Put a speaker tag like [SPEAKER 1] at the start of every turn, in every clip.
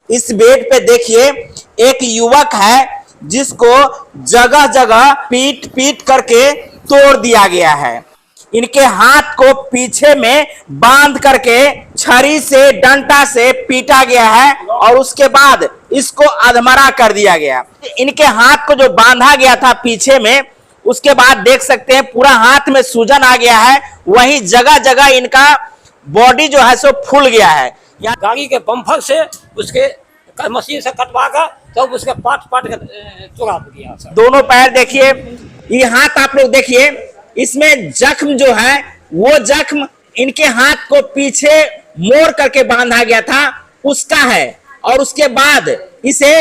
[SPEAKER 1] इस बेड पे देखिए एक युवक है जिसको जगह जगह पीट पीट करके तोड़ दिया गया है। इनके हाथ को पीछे में बांध करके छड़ी से डंडा से पीटा गया है और उसके बाद इसको अधमरा कर दिया गया। इनके हाथ को जो बांधा गया था पीछे में, उसके बाद देख सकते हैं पूरा हाथ में सूजन आ गया है। वहीं जगह जगह इनका बॉडी जो है सो फूल गया है।
[SPEAKER 2] यहाँ गाड़ी के बम्फर से उसके मशीन से कटवा कर तब उसके पाट पाट तोड़ा दिया।
[SPEAKER 1] दोनों पैर देखिए, ये हाथ आप लोग देखिए, इसमें जख्म जो है वो जख्म इनके हाथ को पीछे मोड़ करके बांधा गया था उसका है। और उसके बाद इसे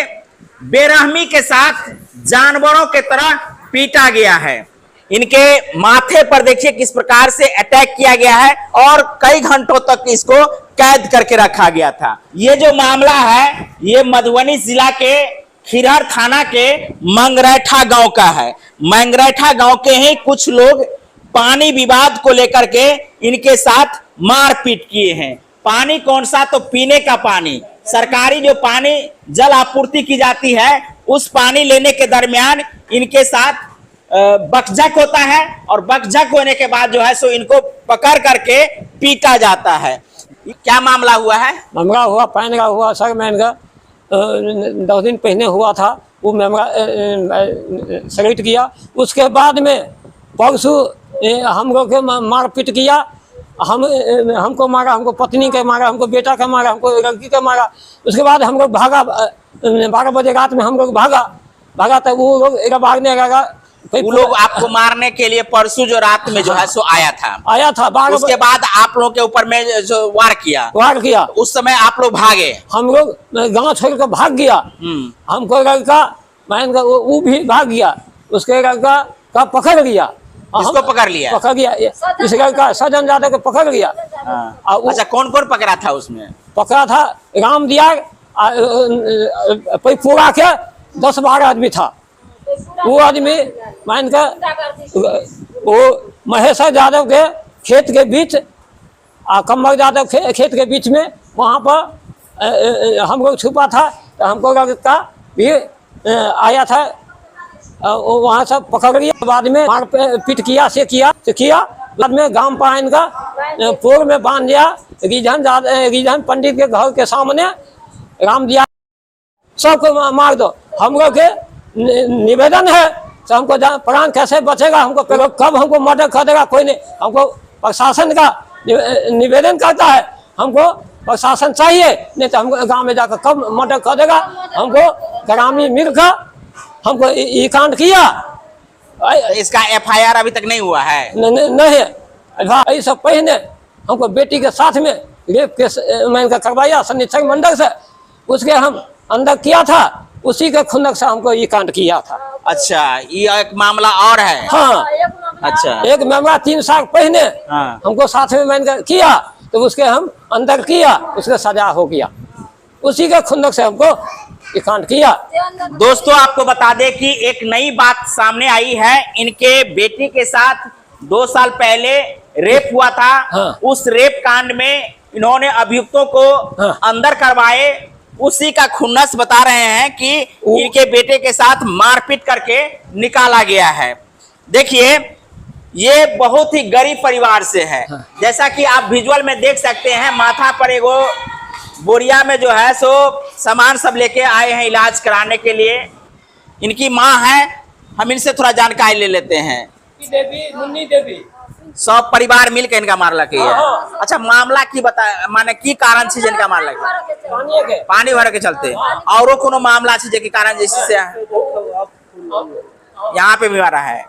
[SPEAKER 1] बेरहमी के साथ जानवरों के तरह पीटा गया है। इनके माथे पर देखिए किस प्रकार से अटैक किया गया है और कई घंटों तक इसको कैद करके रखा गया था। ये जो मामला है ये मधुबनी जिला के खिरहर थाना के मंगरैठा गांव का है। मंगरैठा गांव के ही कुछ लोग पानी विवाद को लेकर के इनके साथ मारपीट किए हैं। पानी कौन सा, तो पीने का पानी, सरकारी जो पानी जल आपूर्ति की जाती है उस पानी लेने के दरमियान इनके साथ बकझक होता है और बकझक होने के बाद जो है सो इनको पकड़ करके पीटा जाता है। क्या मामला हुआ है?
[SPEAKER 2] मामला हुआ पैन का हुआ सर, मैन का 10 दिन पहले हुआ था। वो मामला सेलेक्ट किया। उसके बाद में परसों हम लोग के मारपीट किया। हमको मारा, हमको पत्नी के मारा, हमको बेटा का मारा, हमको लड़की का मारा। उसके बाद हम लोग भागा, 12 बजे रात में हम लोग भागा तो वो लोग भागने लगा।
[SPEAKER 1] वो लोग आपको मारने के लिए परसों जो रात में जो है सो आया था। उसके बाद आप लोगों के ऊपर में जो वार किया उस समय आप लोग भागे।
[SPEAKER 2] हम लोग गांव छोड़ कर भाग गया। हमको लड़का वो भी भाग गया। उसके लड़का का पकड़ लिया।
[SPEAKER 1] इसको पकड़ लिया?
[SPEAKER 2] इस लड़का सजन यादव को पकड़ लिया।
[SPEAKER 1] अच्छा, कौन कौन पकड़ा था उसमें?
[SPEAKER 2] पकड़ा था राम दिया पूरा के 10-12 आदमी था। वो आदमी मान का वो महेश यादव के खेत के बीच कमर यादव खेत के बीच में वहाँ पर हम लोग छुपा था। तो हमको लड़का भी आया था, वहाँ से पकड़ लिया। बाद में मार पीट किया बाद में गांव पाइन का पोर में बांध दिया। रिजन पंडित के घर के सामने राम दिया सबको मार दो। हम लोग के निवेदन है तो हमको प्राण कैसे बचेगा, हमको कब हमको मर्डर कर देगा कोई नहीं। हमको प्रशासन का निवेदन करता है, हमको प्रशासन चाहिए, नहीं तो हमको गांव में जाकर कब मर्डर कर देगा। हमको ग्रामीण मिलकर हमको ये कांड किया।
[SPEAKER 1] इसका FIR अभी तक नहीं हुआ है?
[SPEAKER 2] नहीं, सब पहले हमको बेटी के साथ में रेप केस मैंने करवाया सन्निचर मंडल से, उसके हम अंदर किया था, उसी के खुंदक से हमको ये कांड किया था।
[SPEAKER 1] अच्छा, ये एक मामला और है?
[SPEAKER 2] हाँ,
[SPEAKER 1] अच्छा,
[SPEAKER 2] एक मामला 3 साल पहले हमको साथ में मैंने किया तो उसके हम अंदर किया, उसका सजा हो गया। उसी के खुंदक से हमको ये कांड किया।
[SPEAKER 1] दोस्तों आपको बता दें कि एक नई बात सामने आई है। इनके बेटी के साथ 2 साल पहले रेप हुआ था। उस रेप कांड में इन्होंने अभियुक्तों को अंदर करवाए। उसी का खुन्नस बता रहे हैं कि इनके बेटे के साथ मारपीट करके निकाला गया है। देखिए ये बहुत ही गरीब परिवार से है। जैसा कि आप विजुअल में देख सकते हैं, माथा पर एगो बोरिया में जो है सो सामान सब लेके आए हैं इलाज कराने के लिए। इनकी माँ है, हम इनसे थोड़ा जानकारी ले लेते हैं।
[SPEAKER 2] मुन्नी देवी
[SPEAKER 1] सब परिवार मिलकर इनका मारला के है। अच्छा, मामला की बता माने की कारण से जिनका मारला के? पानी भर के चलते और कोनो मामला से के कारण जैसे यहाँ पे भी मारा है।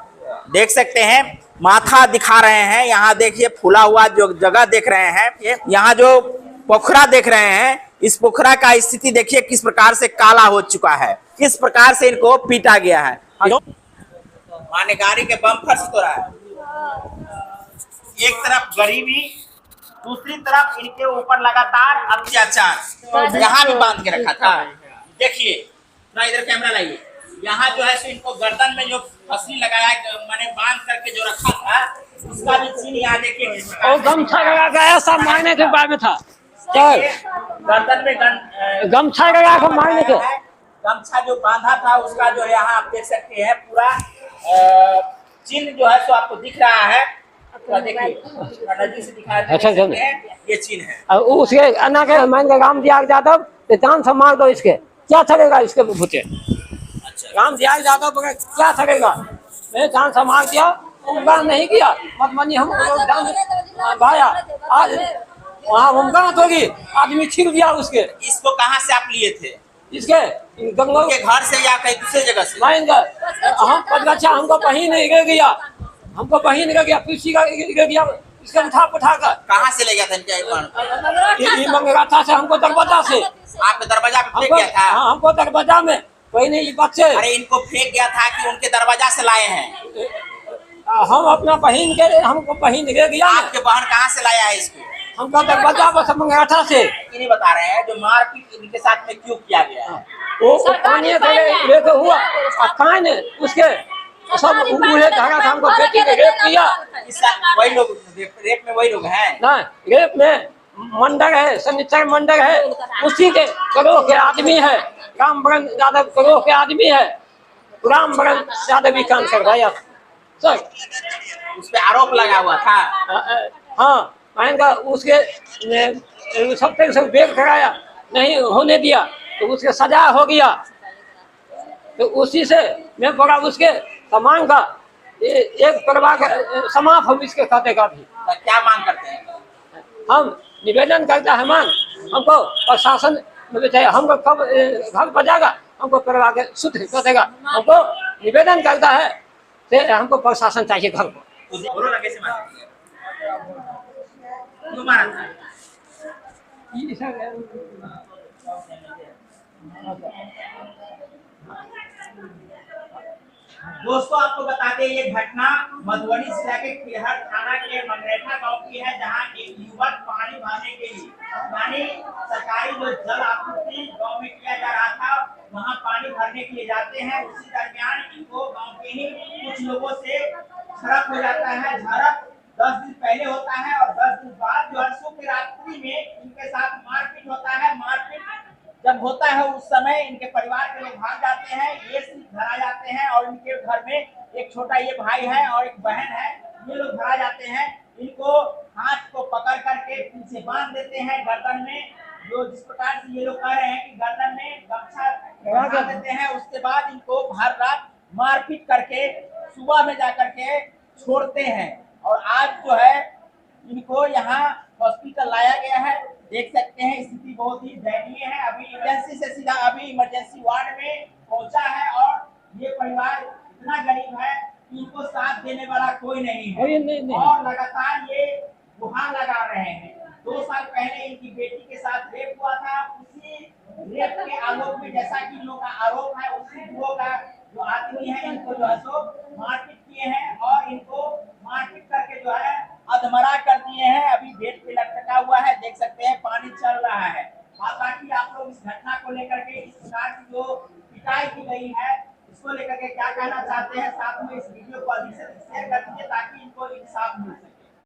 [SPEAKER 1] देख सकते हैं माथा दिखा रहे हैं। यहाँ देखिए फूला हुआ जो जगह देख रहे हैं, यहाँ जो पोखरा देख रहे हैं, इस पोखरा का स्थिति देखिए किस प्रकार से काला हो चुका है, किस प्रकार से इनको पीटा गया है। माने गाड़ी के बम्पर से तोड़ा है। एक तरफ गरीबी, दूसरी तरफ इनके ऊपर लगातार अत्याचार। यहाँ भी बांध के रखा था। देखिए इधर कैमरा लाइए। यहाँ जो है सो इनको गर्दन में जो फसली लगाया मैंने बांध करके जो रखा था उसका भी चिन्ह यहाँ देखिए।
[SPEAKER 2] गमछा लगा गया, सब मारने के बाद में था।
[SPEAKER 1] देखिए, गर्दन में
[SPEAKER 2] गमछा लगा के मारने के।
[SPEAKER 1] गमछा जो बांधा था उसका जो है यहाँ आप देख सकते हैं पूरा चिन्ह जो है सो आपको दिख रहा है। पूरा देखिए नजदीक से दिखा
[SPEAKER 2] अच्छा,
[SPEAKER 1] सकते हैं, ये चिन्ह है।
[SPEAKER 2] और उसके अन्ना के मान के राम दियाग यादव तो जान से मार दो इसके, क्या चलेगा इसके भूते।
[SPEAKER 1] अच्छा,
[SPEAKER 2] राम दियाग यादव बगैर क्या चलेगा। मैंने जान से मार दिया, उनका नहीं किया मत मानी हम भाया। आज वहाँ मुमकिन होगी, आदमी छिड़ दिया उसके।
[SPEAKER 1] इसको कहाँ से आप लिए थे?
[SPEAKER 2] इसके गंगो
[SPEAKER 1] के घर से या कहीं दूसरे जगह से?
[SPEAKER 2] हम पदगच्छा हमको कहीं नहीं गिर गया, हमको कहीं नहीं गिर गया, पीछे का गिर गया इसके उठा कर।
[SPEAKER 1] कहाँ से ले गया था इनके?
[SPEAKER 2] ये मंगराथा से, हमको दरवाजा से।
[SPEAKER 1] आपके दरवाजा पे फेंक गया था?
[SPEAKER 2] हाँ, हमको दरवाजा में कोई नहीं बच्चे।
[SPEAKER 1] अरे इनको फेंक गया था कि उनके दरवाजा से लाए हैं?
[SPEAKER 2] हम अपना बहन के, हमको बहन गिर गया।
[SPEAKER 1] आपके बहन कहाँ से लाया है इसको?
[SPEAKER 2] हमको दरवाजा बस मंगराथा से।
[SPEAKER 1] ये नहीं बता रहे हैं जो मारपीट इनके साथ में क्यों किया गया है?
[SPEAKER 2] वो पानी लेके हुआ खाए ने उसके सब उन्हें धारा था, हमको बेटी के रेप किया।
[SPEAKER 1] वही लोग रेप में वही लोग हैं
[SPEAKER 2] ना, रेप में मंडल है, सनिचर मंडल है, उसी के करोड़ के आदमी है। राम बरन यादव करोड़ के आदमी है, राम बरन यादव भी काम करवाया सर।
[SPEAKER 1] उस पे आरोप लगा हुआ था।
[SPEAKER 2] हाँ, आएगा उसके सबसे सब बेग कराया, नहीं होने दिया तो उसके सजा हो गया। तो उसी से मैं बड़ा उसके सामान का एक परिवार का समाप्त हम इसके खाते का भी।
[SPEAKER 1] तो क्या मांग करते हैं?
[SPEAKER 2] हम निवेदन करता है मांग, हमको प्रशासन हमको कब घर बजाएगा, हमको परिवार के शुद्ध कर देगा। हमको निवेदन करता है से हमको प्रशासन चाहिए घर को।
[SPEAKER 1] बोलो ना कैसे मारा? क्यों मारा था? दोस्तों आपको बताते हैं ये घटना मधुबनी जिला के खिरहर थाना के मंगरेठा गांव की है, जहां एक युवक पानी भरने के लिए यानी सरकारी जो जल आपूर्ति गांव में किया जा रहा था वहां पानी भरने के लिए जाते हैं। उसी दरमियान इनको गांव के ही कुछ लोगों से झड़प हो जाता है। झड़प 10 दिन पहले होता है और 10 दिन बाद जो है शुक्र रात्रि में इनके साथ मारपीट होता है। मारपीट जब होता है उस समय इनके परिवार के लोग भाग जाते हैं, ये सिर्फ घर आ जाते हैं और इनके घर में एक छोटा ये भाई है और एक बहन है, ये लोग घर आ जाते हैं। इनको हाथ को पकड़ करके पीछे बांध देते हैं गर्दन में, जो जिस प्रकार से ये लोग कह रहे हैं कि गर्दन में गमछा बांध देते हैं। उसके बाद इनको भर रात मारपीट करके सुबह में जाकर के छोड़ते हैं और आज जो है इनको यहाँ हॉस्पिटल लाया गया है। देख सकते हैं स्थिति बहुत ही दयनीय है। अभी इमरजेंसी से सीधा अभी इमरजेंसी वार्ड में पहुंचा है और ये परिवार इतना गरीब है कि इनको साथ देने वाला कोई नहीं है और लगातार ये गुहार लगा रहे हैं। 2 साल पहले इनकी बेटी के साथ रेप हुआ था, उसी रेप के आरोप में जैसा कि इन लोगों का आरोप है उसी गिरोह का जो आदमी है इनको जो है सो मारपीट किए हैं और इनको मारपीट करके जो है अधमरा कर दिए हैं। अभी बेड पे लटका हुआ है, देख सकते हैं पानी चल रहा है। बाकी आप लोग इस घटना को लेकर के इस प्रकार की जो पिटाई की गई है इसको लेकर के क्या कहना चाहते हैं, साथ में इस वीडियो को अधिक से अधिक शेयर कर दीजिए ताकि इनको इंसाफ मिल सके।